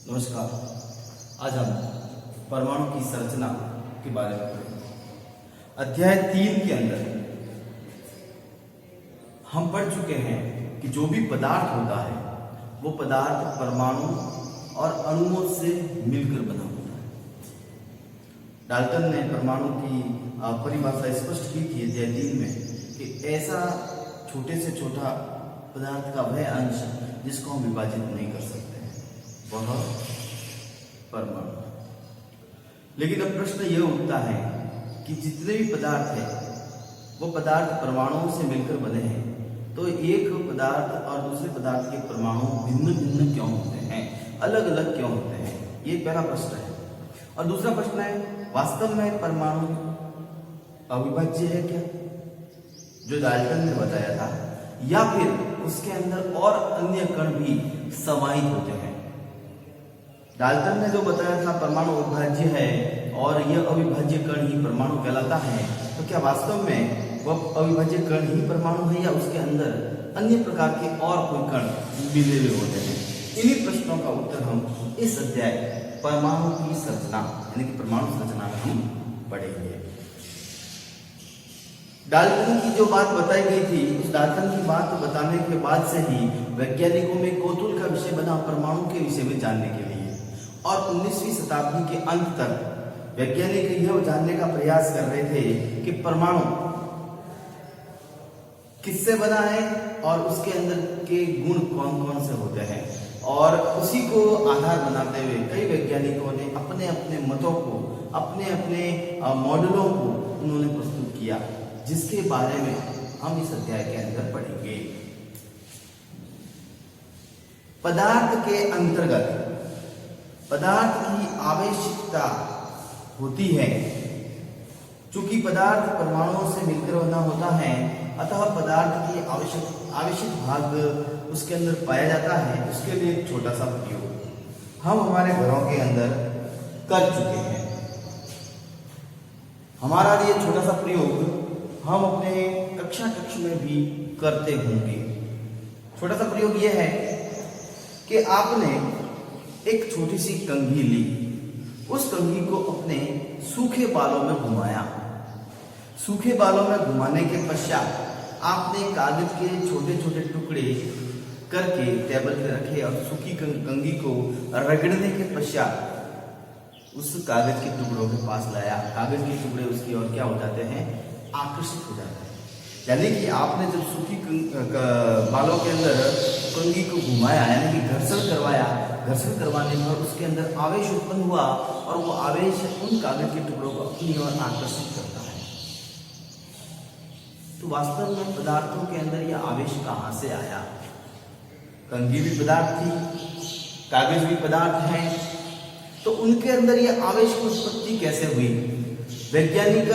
नमस्कार। आज हम परमाणु की संरचना के बारे में पढ़ेंगे। अध्याय 3 के अंदर हम पढ़ चुके हैं कि जो भी पदार्थ होता है वो पदार्थ परमाणु और अणुओं से मिलकर बना होता है। डाल्टन ने परमाणु की परिभाषा स्पष्ट की थी अध्याय 3 में कि ऐसा छोटे से छोटा पदार्थ का वह अंश जिसको हम विभाजित नहीं कर सकते हैं वह परमाणु। लेकिन अब प्रश्न यह उठता है कि जितने भी पदार्थ हैं वो पदार्थ परमाणुओं से मिलकर बने हैं, तो एक पदार्थ और दूसरे पदार्थ के परमाणु भिन्न भिन्न क्यों होते हैं, अलग अलग क्यों होते हैं, ये पहला प्रश्न है। और दूसरा प्रश्न है, वास्तव में परमाणु अविभाज्य है क्या, जो डाल्टन ने बताया था, या फिर उसके अंदर और अन्य कण भी समाहित होते हैं। डाल्टन ने जो बताया था परमाणु अविभाज्य है और यह अविभाज्य कण ही परमाणु कहलाता है, तो क्या वास्तव में वह अविभाज्य कण ही परमाणु है या उसके अंदर अन्य प्रकार के और कोई कण मिले हुए होते हैं? इन्हीं प्रश्नों का उत्तर हम इस अध्याय परमाणु की संरचना यानी कि परमाणु संरचना में हम पढ़ेंगे। डाल्टन की जो बात बताई गई थी, उस डाल्टन की बात बताने के बाद से ही वैज्ञानिकों में कौतूहल का विषय बना परमाणु के विषय में जानने के लिए। और 19वीं शताब्दी के अंत तक वैज्ञानिक यह जानने का प्रयास कर रहे थे कि परमाणु किससे बना है और उसके अंदर के गुण कौन कौन से होते हैं। और उसी को आधार बनाते हुए कई वैज्ञानिकों ने अपने अपने मतों को, अपने अपने मॉडलों को उन्होंने प्रस्तुत किया, जिसके बारे में हम इस अध्याय के अंदर पढ़ेंगे। पदार्थ के अंतर्गत पदार्थ की आवश्यकता होती है। चूंकि पदार्थ परमाणुओं से मिलकर बना होता है, अतः पदार्थ की आवश्यक भाग उसके अंदर पाया जाता है। उसके लिए एक छोटा सा प्रयोग हम हमारे घरों के अंदर कर चुके हैं। हमारा ये छोटा सा प्रयोग हम अपने कक्ष में भी करते होंगे। छोटा सा प्रयोग यह है कि आपने एक छोटी सी कंघी ली, उस कंघी को अपने सूखे बालों में घुमाया। सूखे बालों में घुमाने के पश्चात आपने कागज के छोटे छोटे टुकड़े करके टेबल पे रखे और सूखी कंघी को रगड़ने के पश्चात उस कागज के टुकड़ों के पास लाया। कागज के टुकड़े उसकी ओर क्या हो जाते हैं, आकर्षित हो जाते हैं। यानी कि आपने जब सूखी बालों के अंदर कंघी को घुमाया, यानी कि घर्षण करवाया, घर्षण करवाने पर उसके अंदर आवेश उत्पन्न हुआ और वो आवेश उन कागज के टुकड़ों को अपनी ओर आकर्षित करता है। तो वास्तव में पदार्थों के अंदर यह आवेश कहां से आया? कंघी भी पदार्थ थी, कागज भी पदार्थ है, तो उनके अंदर यह आवेश की उत्पत्ति कैसे हुई? वैज्ञानिक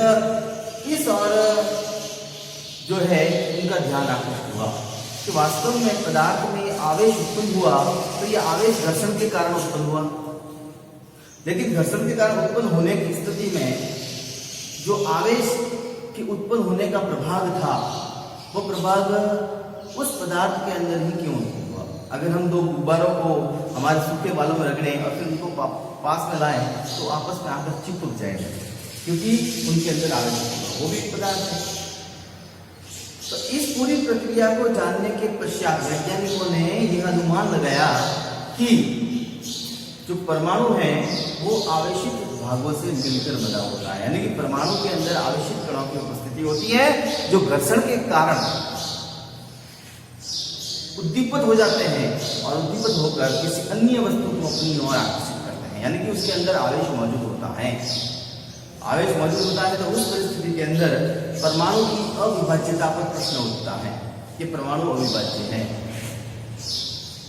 इस और जो है उनका ध्यान आकर्षित हुआ कि वास्तव में पदार्थ में आवेश उत्पन्न हुआ, तो यह आवेश घर्षण के कारण उत्पन्न हुआ। लेकिन घर्षण के कारण उत्पन्न होने की स्थिति में जो आवेश के उत्पन्न होने का प्रभाव था, वो प्रभाव उस पदार्थ के अंदर ही क्यों उत्पन्न हुआ? अगर हम दो गुब्बारों को हमारे सूखे बालों में रगड़ें और फिर उनको पास में लाएं, तो आपस में आकर चिपक जाएंगे, क्योंकि उनके अंदर आवेश होगा, वो भी एक पदार्थ है। तो इस पूरी प्रक्रिया को जानने के पश्चात वैज्ञानिकों ने यह अनुमान लगाया कि जो परमाणु है वो आवेशित भागों से मिलकर बना होता है। यानी कि परमाणु के अंदर आवेशित कणों की उपस्थिति होती है, जो घर्षण के कारण उद्दीपित हो जाते हैं और उद्दीपित होकर किसी अन्य वस्तु को अपनी ओर आकर्षित करते हैं। यानी कि उसके अंदर आवेश मौजूद होता है। आवेश मौजूद होता है तो उस परिस्थिति के अंदर परमाणु की अविभाज्यता पर प्रश्न उठता है कि परमाणु अविभाज्य है।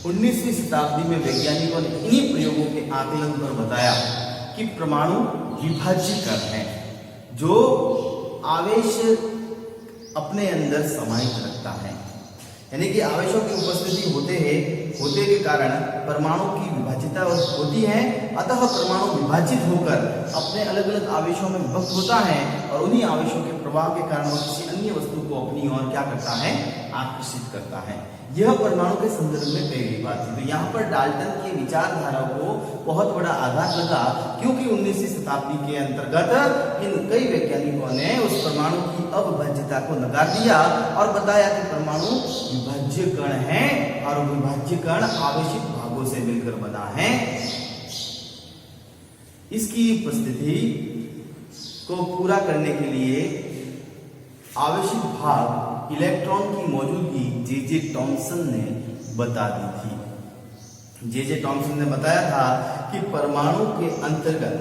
19वीं शताब्दी में वैज्ञानिकों ने इन्हीं प्रयोगों के आकलन पर बताया कि परमाणु विभाज्य कण है, जो आवेश अपने अंदर समाहित रखता है। यानी कि आवेशों की उपस्थिति होते के कारण परमाणु की विभाज्यता होती है, अतः परमाणु विभाजित होकर अपने अलग अलग आवेशों में विभक्त होता है और उन्हीं आवेशों के प्रभाव के कारण वह किसी अन्य वस्तु को अपनी ओर क्या करता है, आकर्षित करता है। यह परमाणु के संदर्भ में कही गई बात थी। तो यहाँ पर डाल्टन की विचारधारा को बहुत बड़ा आघात लगा, क्योंकि 19वीं शताब्दी के अंतर्गत इन कई वैज्ञानिकों ने उस परमाणु की अविभाज्यता को नकार दिया और बताया कि परमाणु विभाज्य कण है और विभाज्य कण आवेशित भागों से मिलकर बना है। इसकी उपस्थिति को पूरा करने के लिए आवेशित भाग इलेक्ट्रॉन की मौजूदगी जे टॉमसन ने बता दी थी। जे टॉमसन ने बताया था कि परमाणु के अंतर्गत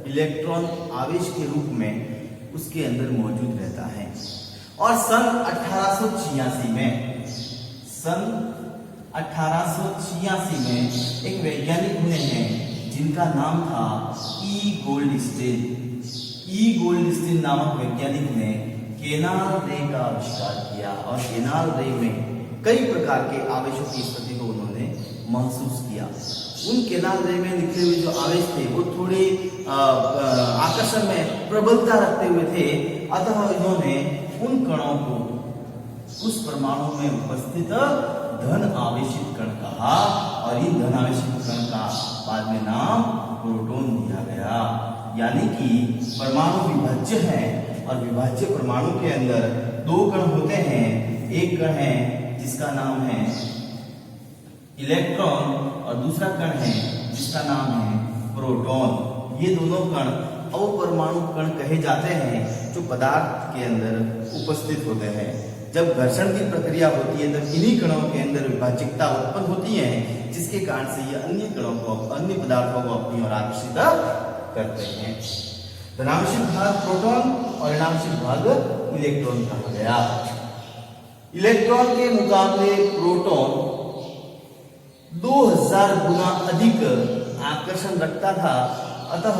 इलेक्ट्रॉन आवेश के रूप में उसके अंदर मौजूद रहता है। और सन 1886 में एक वैज्ञानिक हुए हैं जिनका नाम था ई गोल्डस्टीन नामक वैज्ञानिक ने केनाल रे का आविष्कार किया और केनाल रे में कई प्रकार के आवेशों की स्थिति को उन्होंने महसूस किया। उन केनाल रे में निकले हुए जो आवेश थे वो थोड़े आकर्षण में प्रबलता रखते हुए थे, अतः इन्होंने उन कणों को उस परमाणु में उपस्थित धन आवेशित कण कहा और इन धन आवेशित कण का बाद में नाम प्रोटॉन दिया गया। यानी कि परमाणु विभाज्य है और विभाज्य परमाणु के अंदर दो कण होते हैं। एक कण है जिसका नाम है इलेक्ट्रॉन और दूसरा कण है जिसका नाम है प्रोटॉन। ये दोनों कण अपरमाणु कण कहे जाते हैं जो पदार्थ के अंदर उपस्थित होते हैं। जब घर्षण की प्रक्रिया होती है तब इन्हीं कणों के अंदर विभाज्यता उत्पन्न होती है, जिसके कारण से ये अन्य कणों को, अन्य पदार्थों को अपनी ओर आकर्षित करते हैं। धनावेशित भाग प्रोटॉन और ऋणावेशित भाग इलेक्ट्रॉन कहा गया। इलेक्ट्रॉन के मुकाबले प्रोटॉन 2000 गुना अधिक आकर्षण रखता था, अतः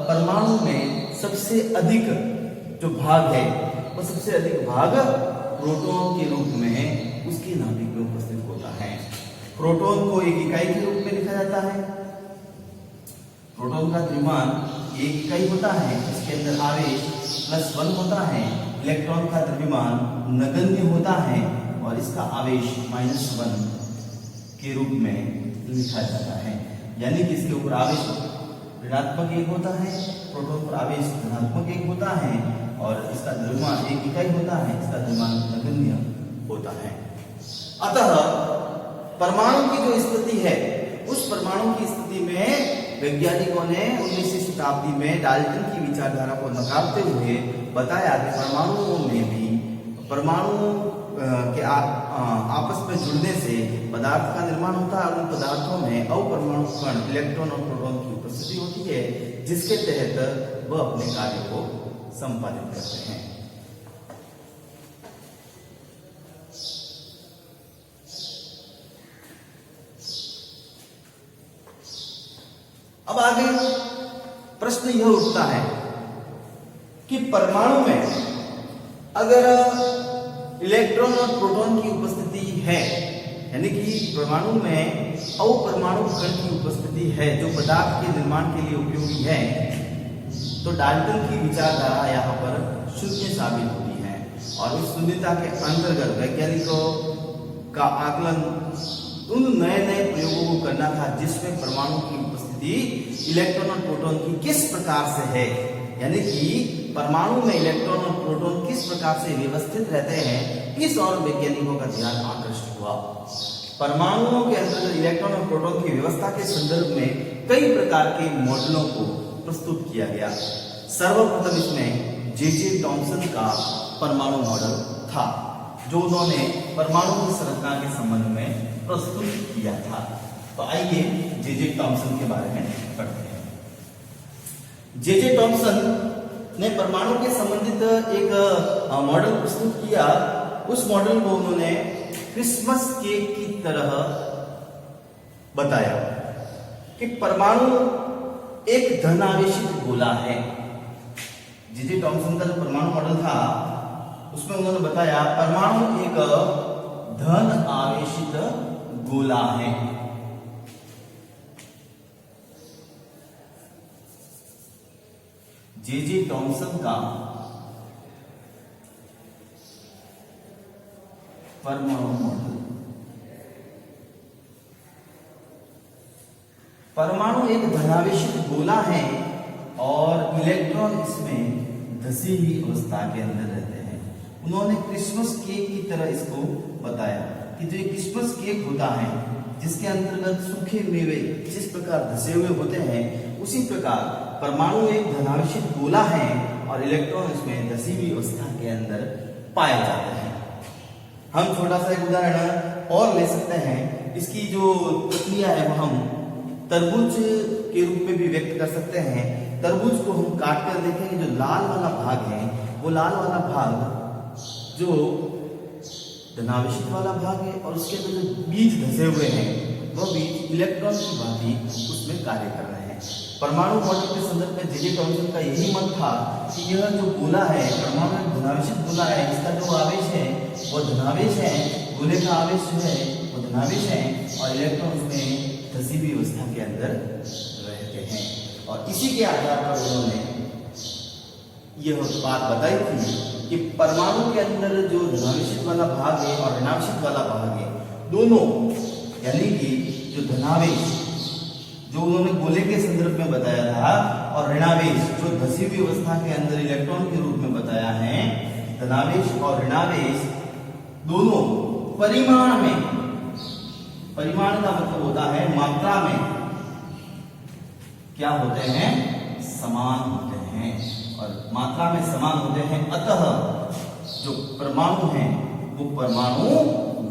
परमाणु में सबसे अधिक जो भाग है वो सबसे अधिक भाग प्रोटॉन के रूप में उसके नाभिक में उपस्थित होता है। प्रोटॉन को एक इकाई के रूप में लिखा जाता है। प्रोटॉन का द्रव्यमान एक इकाई होता है, इसके अंदर आवेश +1 होता है। इलेक्ट्रॉन का द्रव्यमान नगण्य होता है और इसका आवेश -1 के रूप में लिखा जाता है। यानी कि इसके ऊपर आवेश ऋणात्मक 1 होता है, प्रोटॉन पर आवेश धनात्मक 1 होता है और इसका द्रव्यमान एक इकाई होता है, इसका द्रव्यमान नगण्य होता है। अतः परमाणु की जो स्थिति है उस परमाणु की स्थिति में वैज्ञानिकों ने 19वीं शताब्दी में डाल्टन की विचारधारा को नकारते हुए बताया कि परमाणुओं में भी परमाणु के आपस में जुड़ने से पदार्थ का निर्माण होता है और उन पदार्थों में अपरमाणु कण इलेक्ट्रॉन और प्रोटॉन की उपस्थिति होती है, जिसके तहत वह अपने कार्य को संपादित करते हैं। अब आगे प्रश्न यह उठता है कि परमाणु में अगर इलेक्ट्रॉन और प्रोटॉन की उपस्थिति है, यानी कि परमाणु में अपरमाणु कण की उपस्थिति है जो पदार्थ के निर्माण के लिए उपयोगी है, तो डाल्टन की विचारधारा यहाँ पर शून्य साबित होती है। और उस शून्यता के अंतर्गत वैज्ञानिकों का आकलन उन नए प्रयोगों को करना था जिसमें परमाणु की उपस्थिति इलेक्ट्रॉन और प्रोटॉन की किस प्रकार से है, यानी कि परमाणु में इलेक्ट्रॉन और प्रोटॉन किस प्रकार से व्यवस्थित रहते हैं, इस और वैज्ञानिकों का ध्यान आकर्षित हुआ। परमाणुओं के अंदर इलेक्ट्रॉन और प्रोटॉन की व्यवस्था के संदर्भ में कई प्रकार के मॉडलों को प्रस्तुत किया गया। सर्वप्रथम इसमें जे टॉमसन का परमाणु मॉडल था जो उन्होंने परमाणु की संरचना के संबंध में प्रस्तुत किया था। तो आइए जे टॉमसन के बारे में पढ़ते हैं। जे टॉमसन ने परमाणु के संबंधित एक मॉडल प्रस्तुत किया। उस मॉडल को उन्होंने क्रिसमस केक की तरह बताया कि परमाणु एक धनावेशित गोला है। जे टॉमसन का जो परमाणु मॉडल था उसमें उन्होंने बताया परमाणु एक धन आवेशित गोला है। जे टॉमसन का परमाणु मॉडल। परमाणु एक धनावेशित गोला है और इलेक्ट्रॉन इसमें धसी हुई अवस्था के अंदर रहते हैं। उन्होंने क्रिसमस केक की तरह इसको बताया कि जो क्रिसमस केक होता है जिसके अंतर्गत सूखे मेवे जिस प्रकार धसे हुए होते हैं, उसी प्रकार परमाणु एक धनावेशित गोला है और इलेक्ट्रॉन इसमें धसी हुई अवस्था के अंदर पाए जाते हैं। हम छोटा सा एक उदाहरण और ले सकते हैं। इसकी जो प्रक्रिया है वो हम तरबूज के रूप में भी व्यक्त कर सकते हैं। तरबूज को हम काट कर देखेंगे, जो लाल वाला भाग है वो लाल वाला भाग जो धनावेशित वाला भाग है और उसके अंदर जो बीज धसे हुए हैं वह बीज इलेक्ट्रॉन की भांति उसमें कार्य कर रहे हैं। परमाणु मॉडल के संदर्भ में जे.जे. टॉमसन का यही मत था कि यह जो गोला है परमाणु एक धनावेशित गोला है, इसका जो आवेश है वो धनावेश है, गोले का आवेश जो है वो धनावेश है और इलेक्ट्रॉन उसमें धसी हुई अवस्था के अंदर रहते हैं। और इसी के आधार पर उन्होंने यह बात बताई थी कि परमाणु के अंदर जो धनावेशित वाला भाग है और ऋणावेशित वाला भाग है, दोनों यानी कि जो धनावेश जो उन्होंने गोले के संदर्भ में बताया था और ऋणावेश जो धसी हुई अवस्था के अंदर इलेक्ट्रॉन के रूप में बताया है, धनावेश और ऋणावेश दोनों परिमाण में, परिमाण का मतलब होता है मात्रा में क्या होते हैं, समान होते हैं और मात्रा में समान होते हैं। अतः जो परमाणु हैं वो परमाणु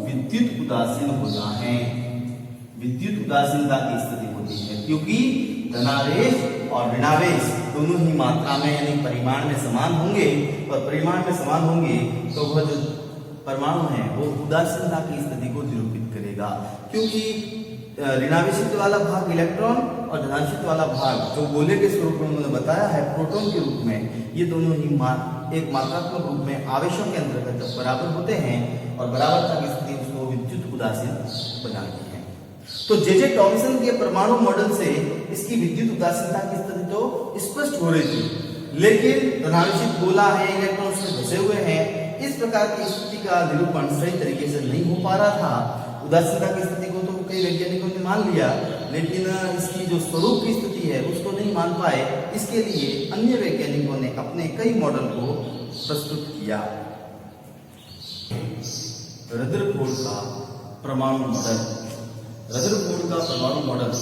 विद्युत उदासीन होता है, विद्युत उदासीनता की स्थिति होती है, क्योंकि धनावेश और ऋणावेश दोनों ही मात्रा में यानी परिमाण में समान होंगे और परिमाण में समान होंगे तो वह जो परमाणु है वो उदासीनता की स्थिति को निरूपित करेगा, क्योंकि ऋणावेशित वाला भाग इलेक्ट्रॉन और धनावेशित वाला भाग जो गोले के स्वरूप में उन्होंने बताया है प्रोटॉन के रूप में, ये दोनों ही एक मात्रात्मक रूप में आवेशों के अंतर्गत जब बराबर होते हैं और बराबरता की स्थिति उसको विद्युत उदासीन बनाती है। तो जे.जे. टॉमसन के परमाणु मॉडल से इसकी विद्युत उदासीनता की स्थिति तो स्पष्ट हो रही थी, लेकिन धनावेशित गोला है, इलेक्ट्रॉन उसमें धसे हुए हैं, इस प्रकार की स्थिति का निरूपण सही तरीके से नहीं हो पा रहा था। उदासीनता की स्थिति को तो कई वैज्ञानिकों ने मान लिया, लेकिन इसकी जो स्वरूप की स्थिति है उसको नहीं मान पाए। इसके लिए अन्य वैज्ञानिकों ने अपने कई मॉडल को प्रस्तुत किया। रदरफोर्ड का परमाणु मॉडल, रदरफोर्ड का परमाणु मॉडल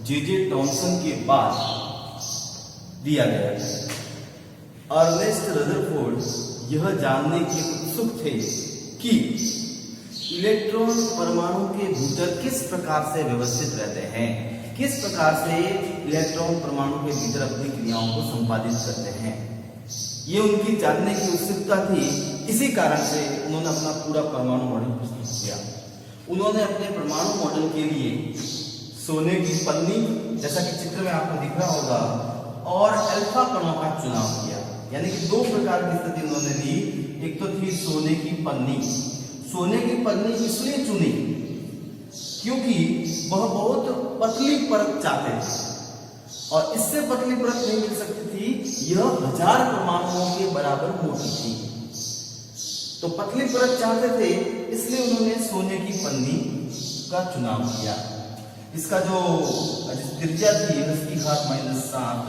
जे.जे. टॉमसन के बाद दिया गया है। अर्नेस्ट रदरफोर्ड यह जानने के उत्सुक थे कि इलेक्ट्रॉन परमाणु के भीतर किस प्रकार से व्यवस्थित रहते हैं, किस प्रकार से इलेक्ट्रॉन परमाणु के भीतर अपनी क्रियाओं को संपादित करते हैं। ये उनकी जानने की उत्सुकता थी, इसी कारण से उन्होंने अपना पूरा परमाणु मॉडल प्रस्तुत किया। उन्होंने अपने परमाणु मॉडल के लिए सोने की पन्नी, जैसा कि चित्र में आपको दिख रहा होगा, और अल्फा कणों का चुनाव किया। यानी कि दो प्रकार की स्थिति उन्होंने ली। एक तो थी सोने की पन्नी। सोने की पन्नी इसलिए चुनी क्योंकि वह बहुत पतली परत चाहते थे और इससे पतली परत नहीं मिल सकती थी, यह 1000 परमाणुओं के बराबर मोटी थी। तो पतली परत चाहते थे, इसलिए उन्होंने सोने की पन्नी का चुनाव किया। इसका जो त्रिज्या थी उसकी घात -7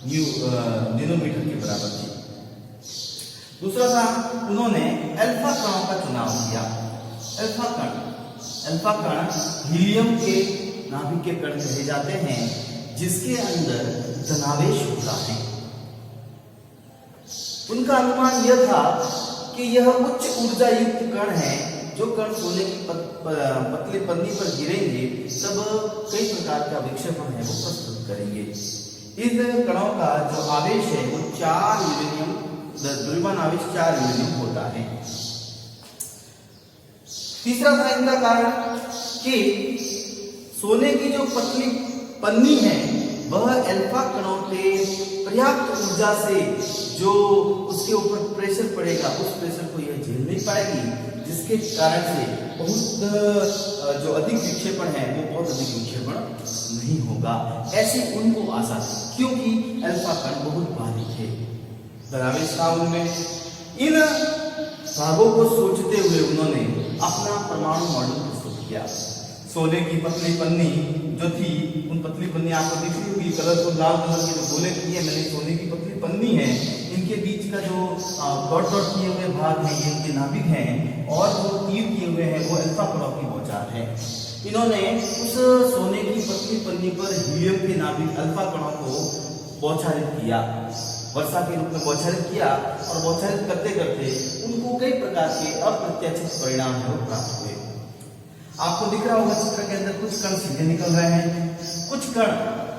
नैनोमीटर के बराबर थी। दूसरा था उन्होंने अल्फा कणों का चुनाव किया। अल्फा कण हीलियम के नाभिक के कण कहे जाते हैं, जिसके अंदर धनावेश होता है। उनका अनुमान यह था कि यह उच्च ऊर्जा युक्त कण है। जो कण सोने की पतली पन्नी पर गिरेंगे तब कई प्रकार का विक्षेपण है वो प्रस्तुत करेंगे। इन कणों का जो आवेश है वो 4 यूरेनियम, द्रव्यमान आवेश 4 यूरेनियम होता है। तीसरा था इनका कारण कि सोने की जो पतली पन्नी है वह अल्फा कणों के पर्याप्त ऊर्जा से जो उसके ऊपर प्रेशर पड़ेगा उस प्रेशर को यह झेल नहीं पाएगी, जिसके कारण से बहुत जो अधिक विक्षेपण है वो बहुत अधिक विक्षेपण नहीं होगा, ऐसी उनको आशा थी, क्योंकि अल्फा कण बहुत भारी थे। धनावेश था उनमें। इन भागों को सोचते हुए उन्होंने अपना परमाणु मॉडल प्रस्तुत किया। सोने की पतली पन्नी जो थी, उन पतली पन्नी आपको दिख रही होगी, कलरफुल लाल कलर के जो गोले किए मैंने, सोने की पतली पन्नी है, इनके बीच का जो डॉट डॉट किए हुए भाग है ये इनके नाभिक हैं, और जो तीर किए हुए हैं वो अल्फा कणों की बौछार है। इन्होंने उस सोने की पतली पन्नी पर हीलियम के नाभिक अल्फा कणों को बौछारित किया, वर्षा के रूप में बौछारित किया, और बौछारित करते करते उनको कई प्रकार के अप्रत्याशित परिणाम प्राप्त हुए। आपको दिख रहा होगा चित्र के अंदर कुछ कण सीधे निकल रहे हैं, कुछ कण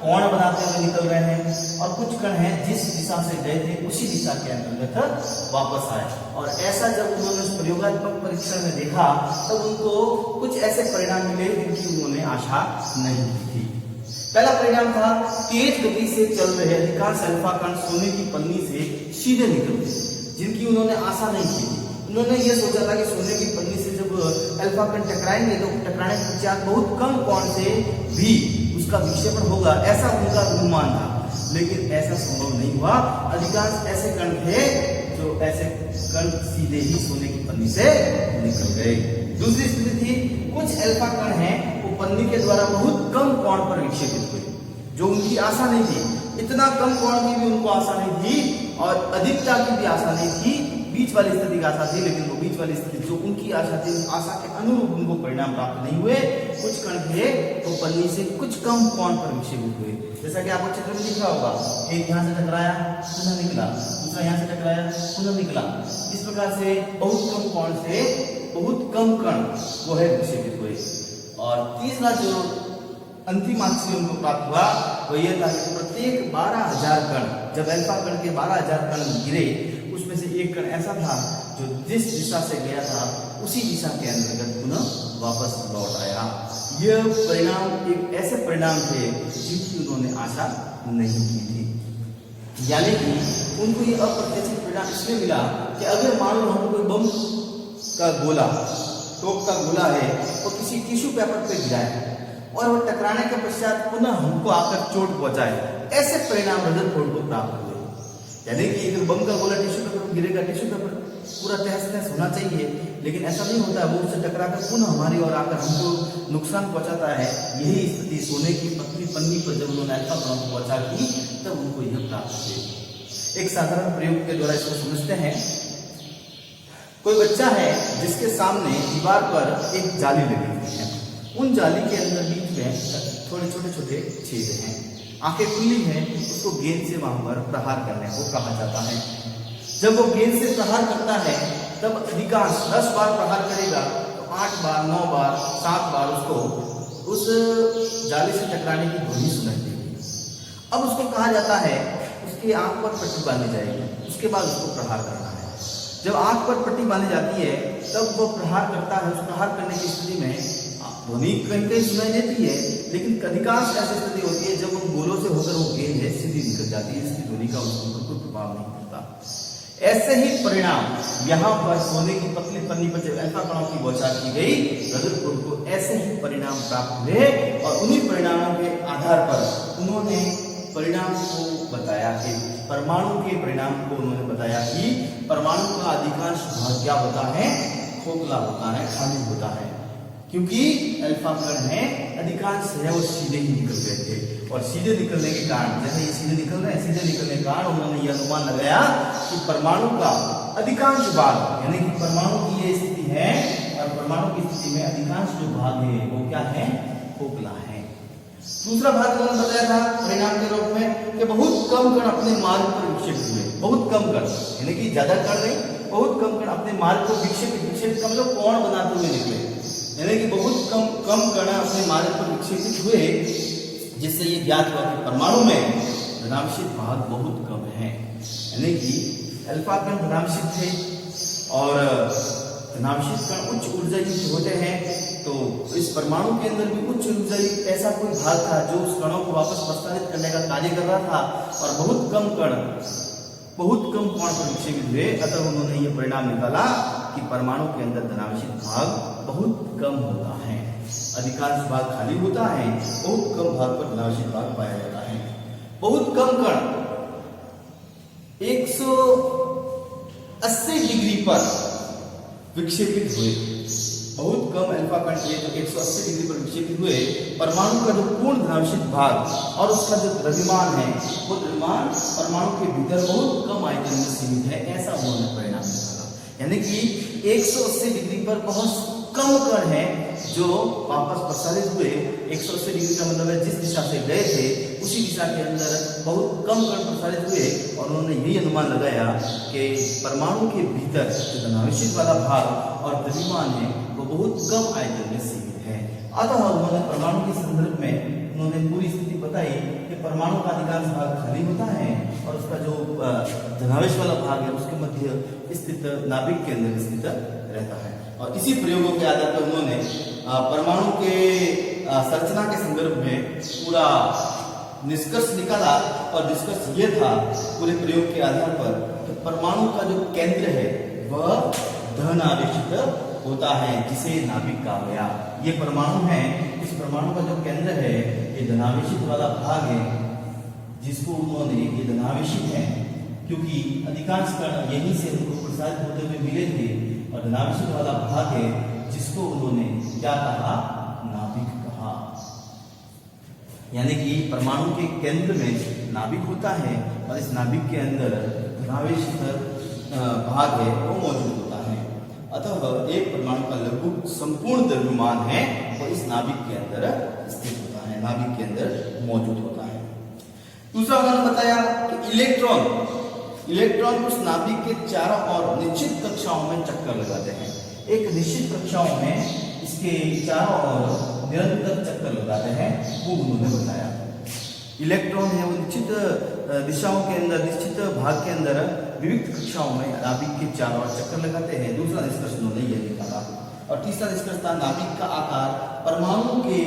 कोण बनाते हुए निकल रहे हैं, और कुछ कण हैं जिस दिशा से गए थे उसी दिशा के अंतर्गत वापस आए। और ऐसा जब उन्होंने प्रयोगात्मक परीक्षण में देखा तब उनको कुछ ऐसे परिणाम मिले जिनकी उन्होंने आशा नहीं की थी। पहला परिणाम था, तेज गति से चल रहे अधिकांश अल्फा कण सोने की पन्नी से सीधे निकलते, जिनकी उन्होंने आशा नहीं की थी। उन्होंने ये सोचा था कि सोने की पन्नी से जब अल्फा कण टकराएंगे तो टकराने के पश्चात बहुत कम कोण से भी उसका विक्षेपण होगा, ऐसा उनका अनुमान था। लेकिन ऐसा संभव नहीं हुआ। अधिकांश ऐसे कण थे जो ऐसे कण सीधे ही सोने की पन्नी से निकल गए। दूसरी स्थिति थी, कुछ अल्फा कण हैं वो पन्नी के द्वारा बहुत कम कोण पर विक्षेपित हुए, जो उनकी आशा नहीं थी। इतना कम कोण की भी उनको आशा नहीं थी, और अधिकता की भी आशा नहीं थी, बीच वाली स्थिति की आशा थी। लेकिन वो बीच वाली स्थिति जो उनकी आशा थी, उस आशा के अनुरूप उनको परिणाम प्राप्त नहीं हुए। कुछ कण थे तो पन्नी से कुछ कम कोण पर विक्षेपित हुए, जैसा कि आपको चित्र में दिख रहा होगा। एक यहाँ से टकराया पुनः निकला, दूसरा यहाँ से टकराया पुनः निकला। इस प्रकार से बहुत कम कोण से बहुत कम कण वो है विक्षेपित हुए। और तीसरा जो अंतिम आंसर उनको प्राप्त हुआ वो यह था कि प्रत्येक 12,000 कण, जब अल्फा कण के 12,000 कण गिरे, उसमें से एक कण ऐसा था जो जिस दिशा से गया था उसी दिशा के अंतर्गत पुनः वापस लौट आया। यह परिणाम एक ऐसे परिणाम थे जिनकी उन्होंने आशा नहीं की थी। यानी कि उनको ये अप्रत्याशित परिणाम इसलिए मिला कि अगर मान लो हम कोई बम का गोला, तोप का गोला है, वो किसी टिश्यू पेपर पे गिराए और वो टकराने के पश्चात पुनः हमको आकर चोट पहुंचाए, ऐसे परिणाम रदरफोर्ड को प्राप्त हुए। यानी कि अगर बम का गोला टिश्यू पेपर पर गिरेगा, टिश्यू पेपर पूरा तहस नहस होना चाहिए, लेकिन ऐसा नहीं होता। वो उससे टकराकर पुनः हमारी ओर आकर हमको नुकसान पहुंचाता है। यही स्थिति सोने की पतली पन्नी पर जब उन्होंने अल्फा कणों को पहुंचा की तब उनको यह प्राप्त हुई। एक साधारण प्रयोग के द्वारा इसको समझते हैं। कोई बच्चा है जिसके सामने दीवार पर एक जाली लगी हुई है, उन जाली के अंदर बीच में थोड़े छोटे छोटे छेद हैं, आंखें खुली हैं, उसको गेंद से वहां पर प्रहार करने को कहा जाता है। जब वो गेंद से प्रहार करता है तब अधिकांश 10 बार प्रहार करेगा तो 8 बार 9 बार 7 बार उसको उस जाली से टकराने की ध्वनि सुनाई देगी। अब उसको कहा जाता है उसकी आंख पर पट्टी बांधी जाएगी, उसके बाद उसको प्रहार करना है। जब आंख पर पट्टी बांधी जाती है तब वो प्रहार करता है। उस प्रहार करने की स्थिति में ध्वनि कहीं कहीं सुनाई देती है, लेकिन अधिकांश ऐसी स्थिति होती है जब उन गोलों से होकर वो गेंद है सीधी निकल जाती है, इसकी ध्वनि का उसके कोई प्रभाव नहीं पड़ता। ऐसे ही परिणाम यहाँ पर सोने की पतली पन्नी पर जब अल्फा कणों की बौछार की गई, रदरफोर्ड को ऐसे ही परिणाम प्राप्त हुए, और उन्हीं परिणामों के आधार पर उन्होंने परिणाम को बताया कि परमाणु के परिणाम को उन्होंने बताया कि परमाणु का अधिकांश भाग क्या होता है, खोखला होता है, खाली होता है, क्योंकि अल्फा कण है अधिकांश है वो सीधे ही निकल गए थे। और सीधे निकलने के कारण, जैसे ये सीधे निकल रहे हैं, सीधे निकलने के कारण उन्होंने यह अनुमान लगाया कि परमाणु का अधिकांश भाग, यानी कि परमाणु की ये स्थिति है और परमाणु की स्थिति में अधिकांश जो भाग है वो क्या है, खोखला है। दूसरा भाग उन्होंने बताया था परिणाम के रूप में कि बहुत कम कण अपने मार्ग पर विक्षेपित हुए। बहुत कम कण, यानी कि ज्यादा कण नहीं, बहुत कम कण अपने मार्ग को विक्षेपित का मतलब कोण बनाते हुए निकले, यानी कि बहुत कम कण अपने मार्ग पर विक्षेपित हुए, जिससे ये ज्ञात हुआ कि परमाणु में धनांशित भाग बहुत कम है। यानी कि अल्फा कण धनांशित थे और धनांशित कण उच्च ऊर्जा युक्त होते हैं, तो इस परमाणु के अंदर भी उच्च ऊर्जा युक्त ऐसा कोई भाग था जो उस कणों को वापस प्रसारित करने का कार्य कर रहा था, और बहुत कम कण बहुत कम कोण पर विक्षेपित हुए। अतः उन्होंने ये परिणाम निकाला कि परमाणु के अंदर धनांशित भाग बहुत कम होता है, अधिकांश भाग खाली होता है, बहुत कम भाग पर धनांशित भाग पाया जाता है। बहुत कम कण 180 डिग्री पर विक्षेपित हुए, बहुत कम अल्फा कण थे जो 180 डिग्री पर विक्षेपित हुए, परमाणु का जो पूर्ण धनावेशित भाग और उसका जो द्रव्यमान है वो द्रव्यमान परमाणु के भीतर बहुत कम आयतन में सीमित है, ऐसा उन्होंने परिणाम निकाला। यानी कि 180 डिग्री पर बहुत कम कण है जो वापस प्रसारित हुए। 180 डिग्री का मतलब है जिस दिशा से गए थे उसी दिशा के अंदर बहुत कम कण प्रसारित हुए, और उन्होंने यही अनुमान लगाया कि परमाणु के भीतर जो धनावेशित वाला भाग और द्रव्यमान है वो बहुत कम आयतन में सीमित है। अतः उन्होंने परमाणु के संदर्भ में उन्होंने पूरी स्थिति बताई कि परमाणु का अधिकांश भाग खाली होता है और उसका जो धनावेश वाला भाग है उसके मध्य स्थित नाभिक के अंदर स्थित रहता है। और इसी प्रयोगों के आधार पर उन्होंने परमाणु के संरचना के संदर्भ में पूरा निष्कर्ष निकाला, और निष्कर्ष ये था पूरे प्रयोग के आधार पर कि परमाणु का जो केंद्र है वह धनावेशित होता है, जिसे नाभिक कहा गया। ये परमाणु है, इस परमाणु का जो केंद्र है ये धनावेशित वाला भाग है, जिसको उन्होंने ये धनावेशित है क्योंकि अधिकांश कण यहीं से उनको प्रसारित होते हुए मिले थे, और धनावेशित वाला भाग है जिसको उन्होंने क्या कहा, नाभिक कहा। यानी कि परमाणु के केंद्र में नाभिक होता है और इस नाभिक के अंदर धनावेशित भाग है वो मौजूद होता है। अतः एक परमाणु का लगभग संपूर्ण द्रव्यमान है वो इस नाभिक के अंदर स्थित होता है, नाभिक के अंदर मौजूद होता है। दूसरा उन्होंने बताया कि इलेक्ट्रॉन उस नाभिक के चारों ओर निश्चित कक्षाओं में चक्कर लगाते हैं। एक निश्चित कक्षाओं में इसके चारों ओर निरंतर चक्कर लगाते हैं, वो उन्होंने बताया। इलेक्ट्रॉन है वो निश्चित दिशाओं के अंदर, निश्चित भाग के अंदर विविध कक्षाओं में नाभिक के चारों ओर चक्कर लगाते हैं। दूसरा निष्कर्ष उन्होंने यह निकाला। और तीसरा निष्कर्ष था नाभिक का आकार परमाणु के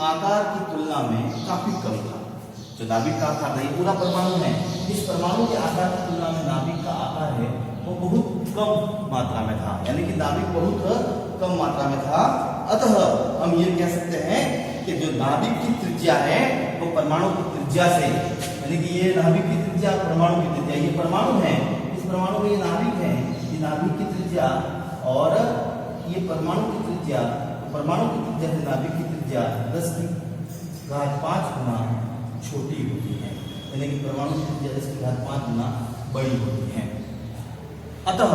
आकार की तुलना में काफी कम था। जो नाभिक का आकार नहीं पूरा परमाणु है, इस परमाणु के आकार की तुलना में नाभिक का आकार है वो बहुत कम मात्रा में था, यानी कि नाभिक बहुत कम मात्रा में था। अतः हम ये कह सकते हैं कि जो नाभिक की त्रिज्या है वो परमाणु की त्रिज्या से, यानी कि ये नाभिक की त्रिज्या परमाणु की त्रिज्या, ये परमाणु है, इस परमाणु में ये नाभिक है, ये नाभिक की त्रिज्या और ये परमाणु की त्रिज्या, परमाणु की त्रिज्या से नाभिक की त्रिज्या 10⁵ गुना छोटी होती है, यानी कि परमाणु की त्रिज्या 10⁵ गुना बड़ी होती है। अतः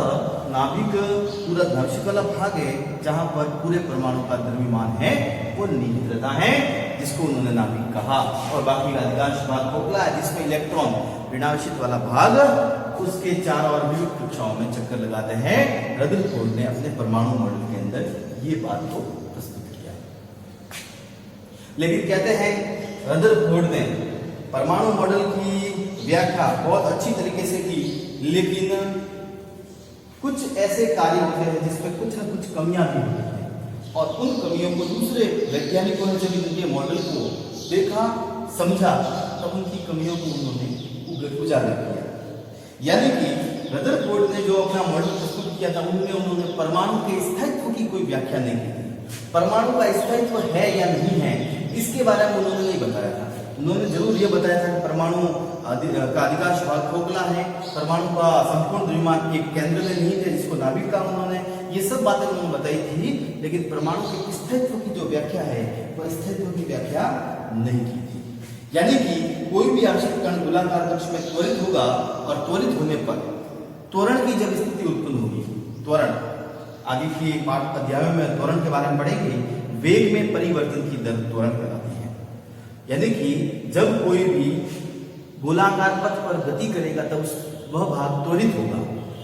नाभिक पूरा धनावेशित वाला भाग है जहां पर पूरे परमाणु का द्रव्यमान है वो निहित रहता है, जिसको उन्होंने नाभिक कहा। और बाकी का अधिकांश भाग खोखला है जिसमें इलेक्ट्रॉन ऋणावेशित वाला भाग उसके चारों ओर विविध कक्षाओं में चक्कर लगाते हैं। रदरफोर्ड ने अपने परमाणु मॉडल के अंदर ये बात को प्रस्तुत किया। लेकिन कहते हैं रदरफोर्ड ने परमाणु मॉडल की व्याख्या बहुत अच्छी तरीके से की, लेकिन कुछ ऐसे कार्य होते हैं जिसमें कुछ न कुछ कमियां भी होती हैं, और उन कमियों को दूसरे वैज्ञानिकों ने जब इनके मॉडल को देखा समझा तब उनकी कमियों को उन्होंने उजागर किया। यानी कि रदरफोर्ड ने जो अपना मॉडल प्रस्तुत किया था उनमें उन्होंने परमाणु के स्थायित्व की कोई व्याख्या नहीं की थी। परमाणु का स्थायित्व है या नहीं है इसके बारे में उन्होंने नहीं बताया था। उन्होंने जरूर ये बताया था कि परमाणु का अधिकांश भाग खोखला है, परमाणु का संपूर्ण द्रव्यमान एक केंद्र में नहीं है जिसको नाभिक कहा। उन्होंने ये सब बातें उन्होंने बताई थी, लेकिन परमाणु के स्थायित्व की जो व्याख्या है वह स्थायित्व की व्याख्या नहीं की थी। यानी कि कोई भी आवेशित कण गोलाकार कक्ष में त्वरित होगा, और त्वरित होने पर त्वरण की जब स्थिति उत्पन्न होगी, त्वरण आगे की पाठ अध्यायों में त्वरण के बारे में पढ़ेंगे, वेग में परिवर्तन की दर त्वरण कहलाती है। यानी कि जब कोई भी गोलाकार पथ पर गति करेगा तब वह भाग त्वरित होगा।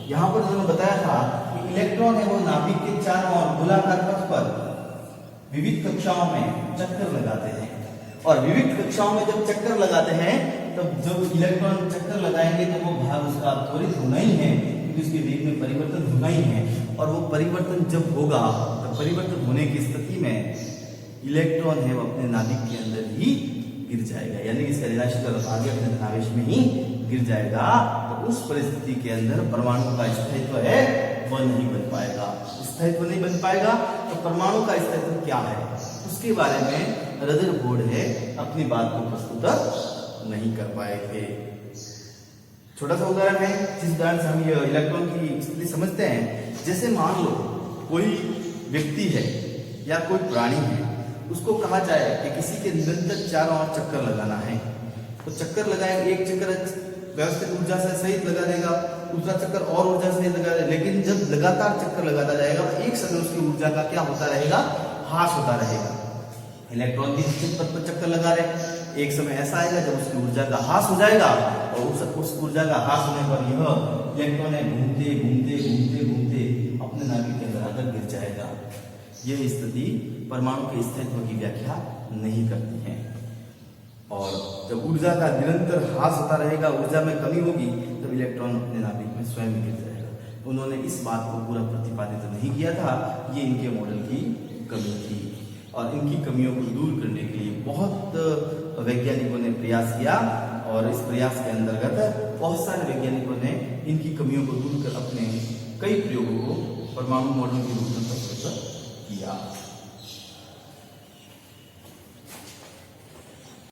यहाँ पर उन्होंने बताया था कि इलेक्ट्रॉन है वो नाभिक के चारों ओर गोलाकार पथ पर विविध कक्षाओं में चक्कर लगाते हैं, और विविध कक्षाओं में जब चक्कर लगाते हैं तब जब इलेक्ट्रॉन चक्कर लगाएंगे तो वो भाग उसका त्वरित होना ही है, क्योंकि उसके वेग में परिवर्तन होना ही है। और वो परिवर्तन जब होगा तो परिवर्तन होने की स्थिति में इलेक्ट्रॉन है वो अपने नाभिक के अंदर ही गिर जाएगा, यानी कि इसका ऋणावेशित भाग अपने धनावेश में ही गिर जाएगा। तो उस परिस्थिति के अंदर परमाणु का स्थायित्व है वह नहीं बन पाएगा। स्थायित्व नहीं बन पाएगा तो परमाणु का स्थायित्व क्या है उसके बारे में रदरफोर्ड है अपनी बात को प्रस्तुत नहीं कर पाए थे। छोटा सा उदाहरण है जिस उदाहरण से हम ये इलेक्ट्रॉन की स्थिति समझते हैं। जैसे मान लो कोई व्यक्ति है या कोई प्राणी है, उसको कहा जाए कि किसी के निरंतर चारों ओर चक्कर लगाना है, तो चक्कर लगाए, एक चक्कर व्यवस्थित ऊर्जा से सहित लगा देगा, दूसरा चक्कर और ऊर्जा से लगा देगा, लेकिन जब लगातार चक्कर लगाता जाएगा तो एक समय उसकी ऊर्जा का क्या होता रहेगा, ह्रास होता रहेगा। इलेक्ट्रॉन भी निश्चित पथ पर चक्कर लगा रहे, एक समय ऐसा आएगा जब उसकी ऊर्जा का ह्रास हो जाएगा और उस ऊर्जा का ह्रास होने पर यह इलेक्ट्रॉन घूमते घूमते घूमते घूमते अपने नाभिक के अंदर आकर गिर जाएगा। यह स्थिति परमाणु के स्थायित्व की व्याख्या नहीं करती है। और जब ऊर्जा का निरंतर ह्रास होता रहेगा, ऊर्जा में कमी होगी, तब इलेक्ट्रॉन अपने नाभिक में स्वयं गिर जाएगा। उन्होंने इस बात को पूरा प्रतिपादित नहीं किया था, ये इनके मॉडल की कमी थी और इनकी कमियों को दूर करने के लिए बहुत वैज्ञानिकों ने प्रयास किया और इस प्रयास के अंतर्गत बहुत सारे वैज्ञानिकों ने इनकी कमियों को दूर कर अपने कई प्रयोगों को परमाणु मॉडल के रूप में प्रस्तुत किया।